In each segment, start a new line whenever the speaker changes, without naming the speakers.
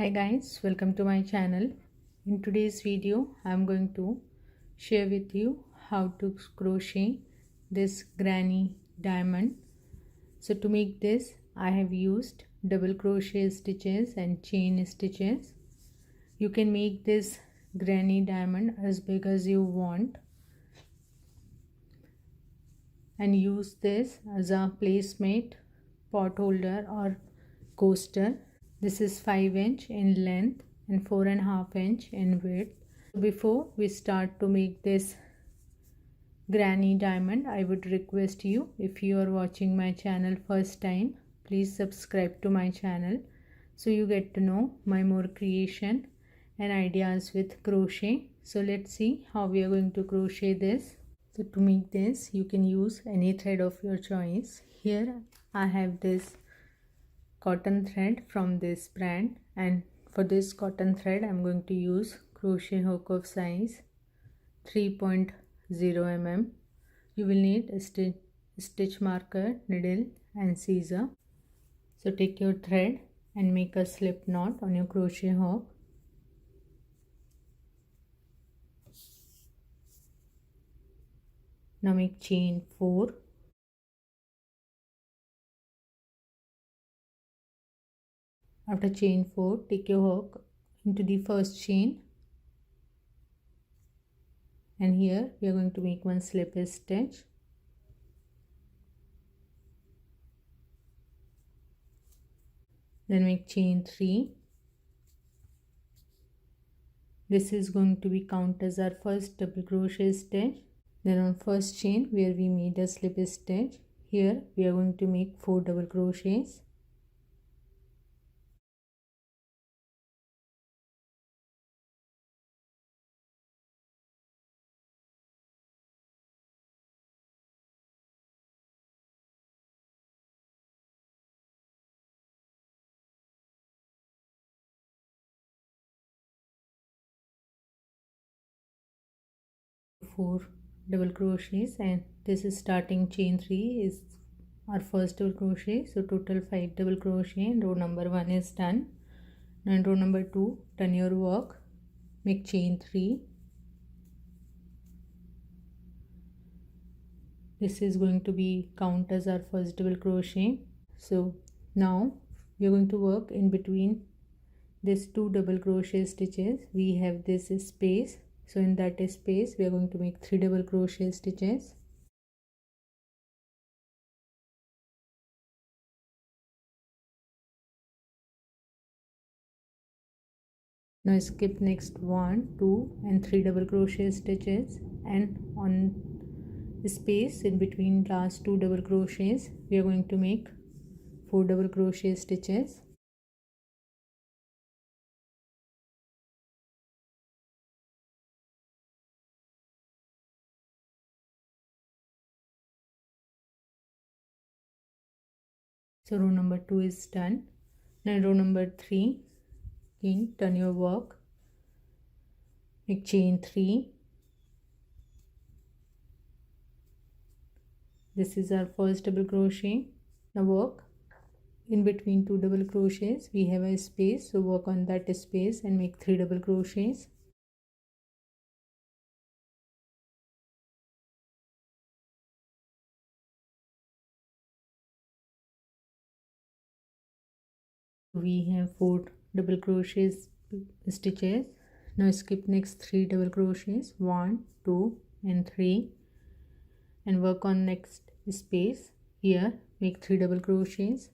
Hi guys, welcome to my channel. In today's video I'm going to share with you how to crochet this granny diamond. So to make this I have used double crochet stitches and chain stitches. You can make this granny diamond as big as you want and use this as a placemat, pot holder or coaster. This is 5 inch in length and 4.5 inch in width. Before we start to make this granny diamond, I would request you, if you are watching my channel first time, please subscribe to my channel so you get to know my more creation and ideas with crochet. So let's see how we are going to crochet this. So to make this you can use any thread of your choice. Here I have this cotton thread from this brand, and for this cotton thread I'm going to use crochet hook of size 3.0 mm. You will need a stitch marker, needle and scissor. So take your thread and make a slip knot on your crochet hook. Now make chain 4. After chain 4, take your hook into the first chain, and here we are going to make one slip stitch. Then make chain 3. This is going to be count as our first double crochet stitch. Then on first chain where we made a slip stitch, here we are going to make 4 double crochets. Four double crochets, and this is starting chain 3 is our first double crochet. So total 5 double crochet and row number 1 is done. Now in row number 2 turn your work, make chain 3. This is going to be count as our first double crochet. So now we are going to work in between these 2 double crochet stitches. We have this space, so in that space we are going to make 3 double crochet stitches. Now skip next 1, 2 and 3 double crochet stitches, and on the space in between last 2 double crochets we are going to make 4 double crochet stitches. So row number 2 is done. Now row number 3, again turn your work, make chain 3. This is our first double crochet. Now work in between 2 double crochets, we have a space, so work on that space and make 3 double crochets. We have 4 double crochets stitches. Now skip next 3 double crochets, 1, 2 and 3, and work on next space. Here make 3 double crochets.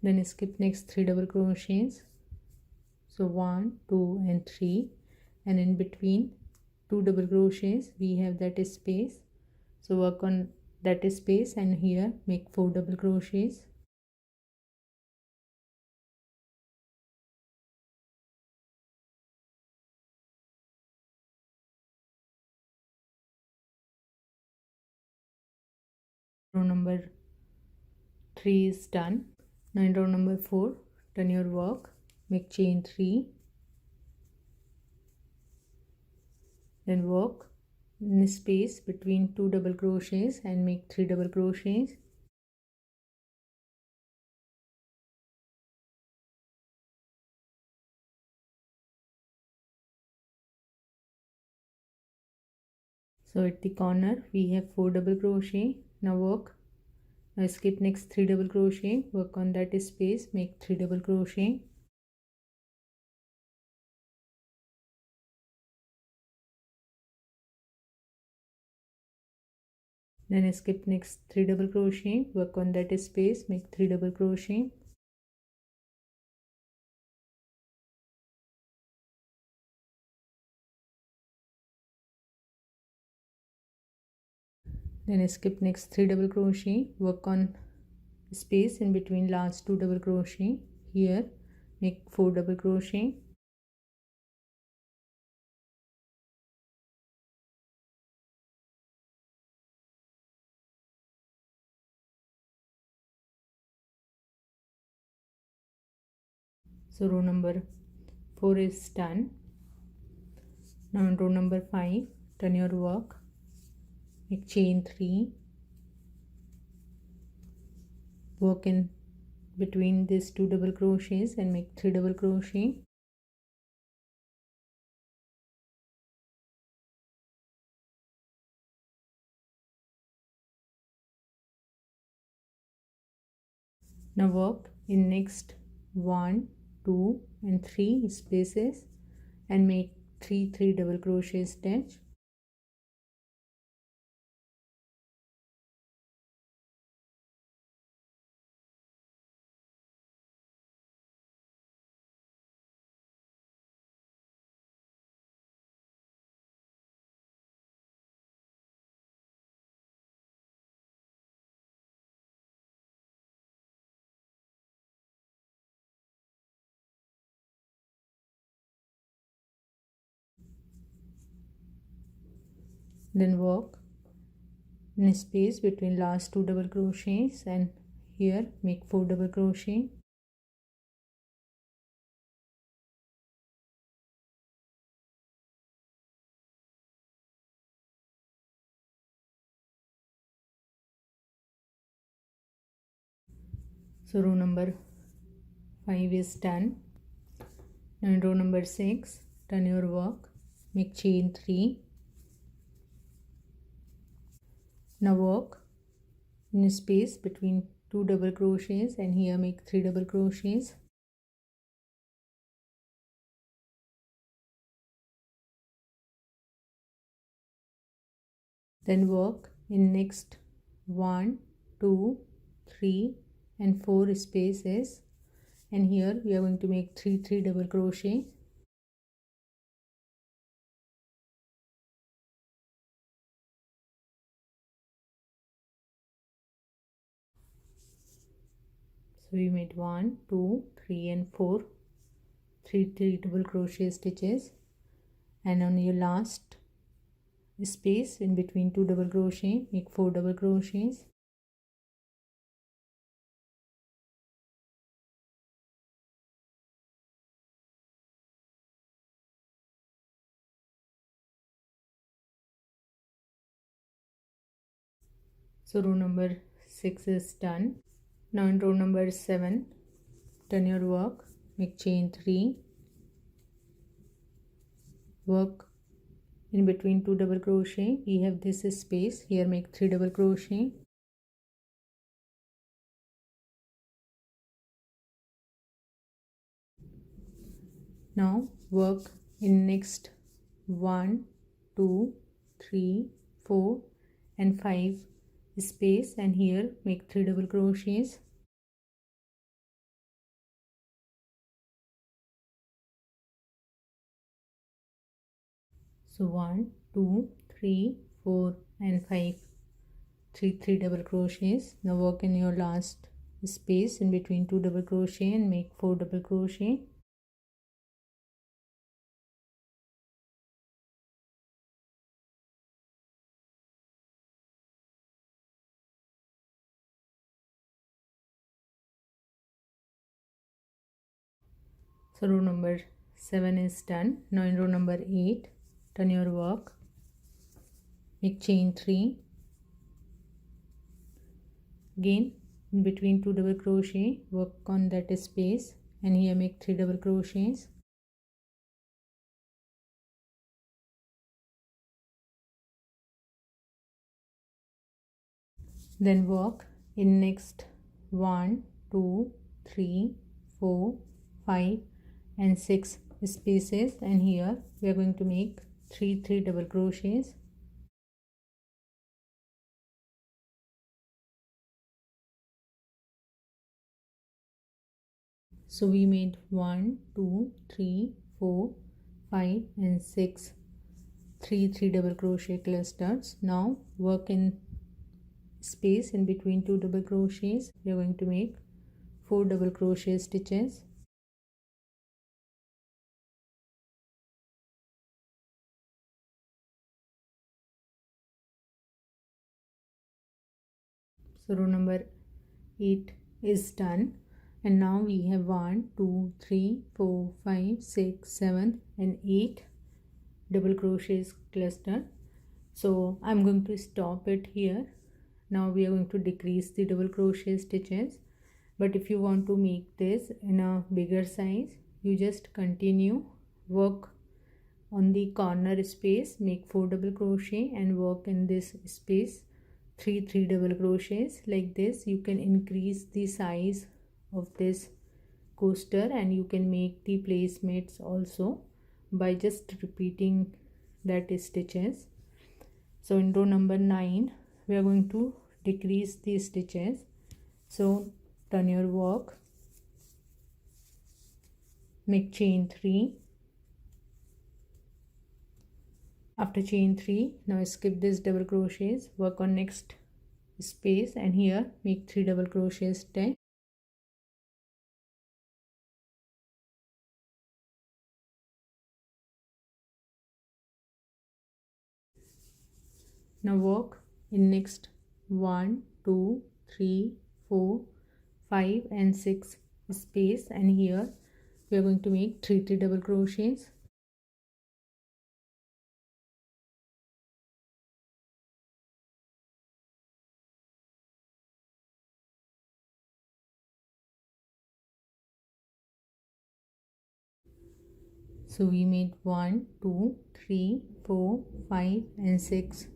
Then skip next 3 double crochets. So 1, 2 and 3, and in between 2 double crochets we have that space, so work on that space and here make 4 double crochets. Row number 3 is done. Now in row number 4 turn your work, make chain 3. Then work in space between 2 double crochets and make 3 double crochets. So at the corner we have 4 double crochet. Now work. Now skip next 3 double crochet, work on that space, make 3 double crochet. Then skip next 3 double crochet, work on that space, make 3 double crochet. Then skip next 3 double crochet, work on space in between last 2 double crochet. Here make 4 double crochet. So row number 4 is done. Now in row number 5, turn your work, make chain 3, work in between these 2 double crochets and make 3 double crochet. Now work in next 1, 2 and 3 spaces and make 3 double crochet stitch. Then work in space between last 2 double crochets and here make 4 double crochet. So row number 5 is done. Now in row number 6, turn your work, make chain 3. Now work in space between 2 double crochets and here make 3 double crochets. Then work in next 1, 2, 3 and 4 spaces and here we are going to make 3 double crochet. So we made 1, 2, 3 and 4, 3 double crochet stitches, and on your last space in between 2 double crochet make 4 double crochets. So row number 6 is done. Now in row number 7, turn your work, make chain 3, work in between 2 double crochet, we have this space, here make 3 double crochet. Now work in next 1, 2, 3, 4 and 5 space and here make 3 double crochets. So 1, 2, 3, 4 and 5, 3 double crochets. Now work in your last space in between 2 double crochet and make 4 double crochet. So row number 7 is done. Now in row number 8, turn your work, make chain 3. Again in between 2 double crochet, work on that space, and here make 3 double crochets. Then work in next 1, 2, 3, 4, 5 and 6 spaces, and here we are going to make 3 double crochets. So we made 1, 2, 3, 4, 5 and 6 3 double crochet clusters. Now work in space in between 2 double crochets. We are going to make 4 double crochet stitches. So row number 8 is done, and now we have 1, 2, 3, 4, 5, 6, 7 and 8 double crochets cluster. So I'm going to stop it here. Now we are going to decrease the double crochet stitches, but if you want to make this in a bigger size, you just continue, work on the corner space, make 4 double crochet and work in this space 3 double crochets. Like this you can increase the size of this coaster, and you can make the placemats also by just repeating that stitches. So in row number 9 we are going to decrease the stitches. So turn your work, make chain 3. After chain 3, now skip this double crochets, work on next space, and here make 3 double crochet stitch. Now work in next 1, 2, 3, 4, 5 and 6 space, and here we are going to make 3 double crochets. So we made 1, 2, 3, 4, 5 and 6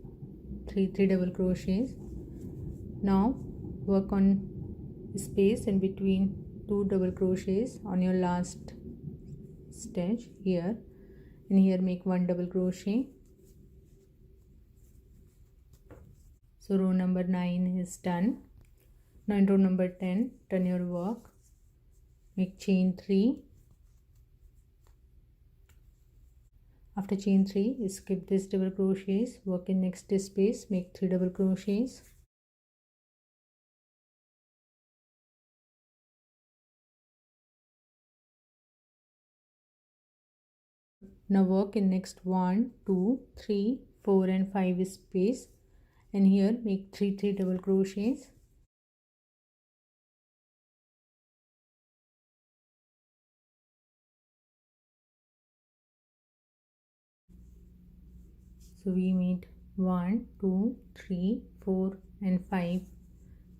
3 double crochets. Now work on space in between 2 double crochets on your last stitch here, and here make 1 double crochet. So row number 9 is done. Now in row number 10, turn your work, make chain 3. After chain 3, skip this double crochets, work in next space, make 3 double crochets. Now work in next 1, 2, 3, 4 and 5 space, and here make 3 double crochets. So we made 1, 2, 3, 4 and 5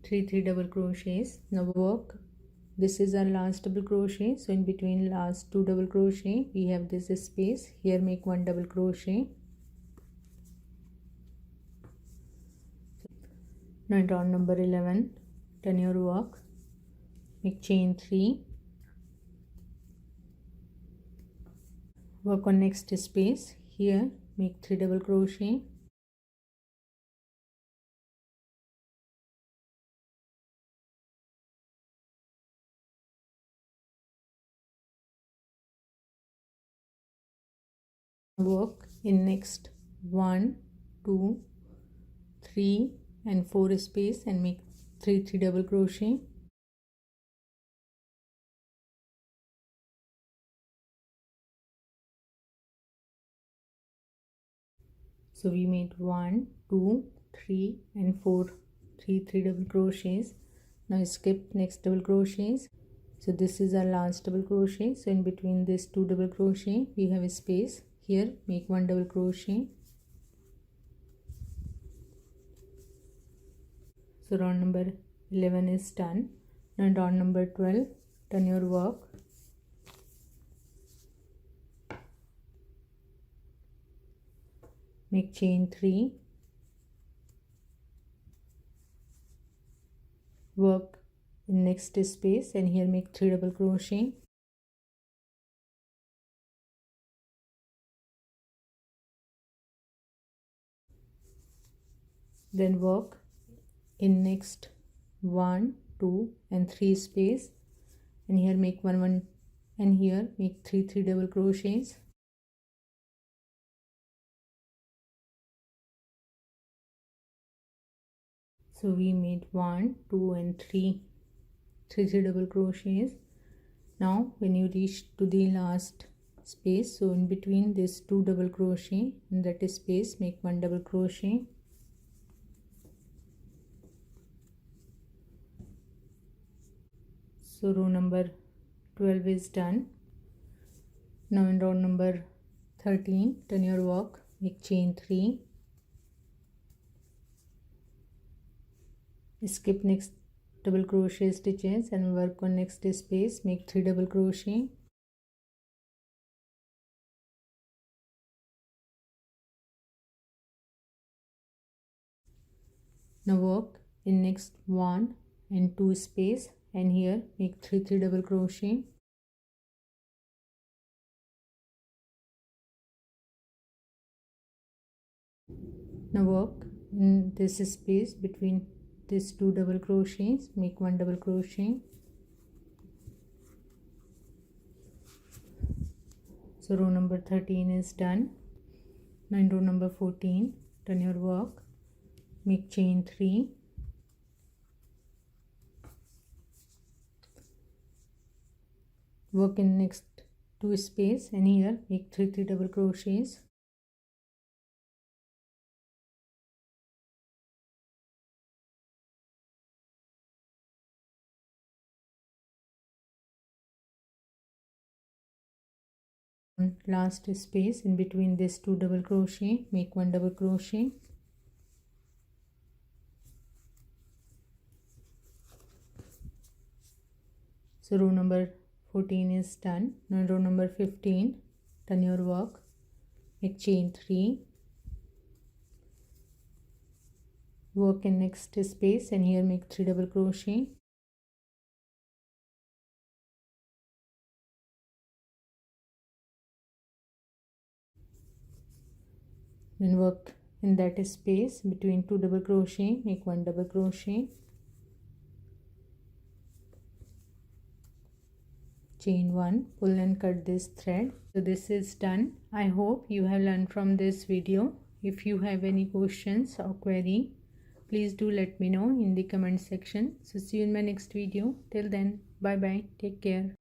3 double crochets. Now work, this is our last double crochet, so in between last 2 double crochet we have this space, here make 1 double crochet. Now in row number 11, turn your work, make chain 3, work on next space, here make 3 double crochet. Work in next 1, 2, 3 and 4 space and make 3 double crochet. So we made 1, 2, 3 and 4 3 double crochets. Now skip next double crochets. So this is our last double crochet, so in between this 2 double crochet we have a space, here make 1 double crochet. So round number 11 is done. Now round number 12, turn your work. Make chain 3, work in next space and here make 3 double crochet. Then work in next 1, 2 and 3 space and here make 1 1 and here make 3 double crochets. So we made 1 2 and 3 double crochets. Now when you reach to the last space, so in between this 2 double crochet in that space make 1 double crochet. So row number 12 is done. Now in row number 13, turn your work, make chain 3, skip next double crochet stitches and work on next space, make 3 double crochet. Now work in next 1 and 2 space and here make 3 double crochet. Now work in this space between these 2 double crochets, make 1 double crochet. So row number 13 is done. Now in row number 14, turn your work, make chain 3, work in next 2 space and here make 3 double crochets. Last space in between this 2 double crochet, make 1 double crochet. So row number 14 is done. Now row number 15, turn your work, make chain 3, work in next space and here make 3 double crochet. Then work in that space between 2 double crochet, make 1 double crochet, chain 1, pull and cut this thread. So this is done. I hope you have learned from this video. If you have any questions or query, please do let me know in the comment section. So see you in my next video. Till then, bye bye, take care.